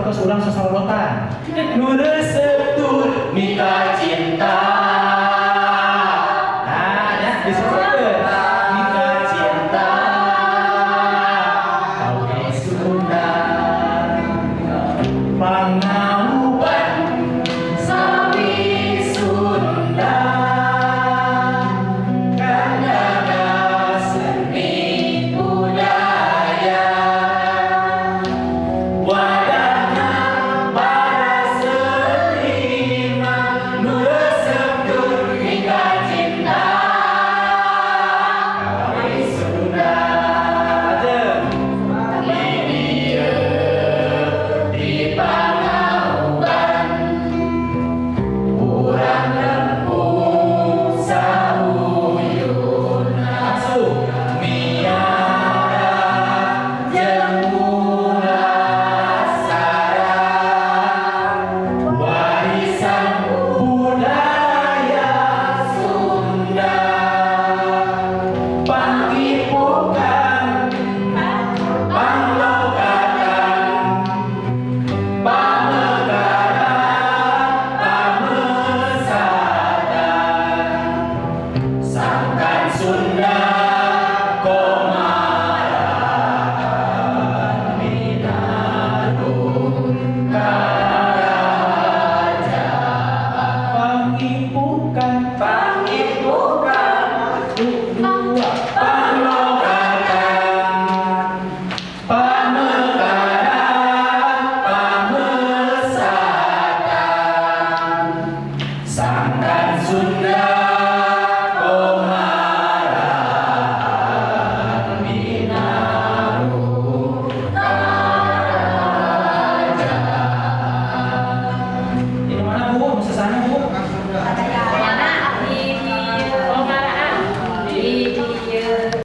terus ulang sesolotan. Nu resep tur mika cinta. Nah, ya disebutkeun mika cinta. Kau Sunda pangauban sawi Sunda. Kanada seni budaya. Wadahna para seniman nu resep tur mika cinta. Kau Sunda di Pangauban urang lempung sauyun asuh miara jeung Mulasara warisan budaya Sunda pangipukan panglokatan pamegaran pamesatan sangkan Sunda komaran minarung karajaan pangipukan dua panglokatan pamekaran pamesatan sangkan Sunda komaran minarung karajaan. Ini mana Bu? Mau sesana Bu?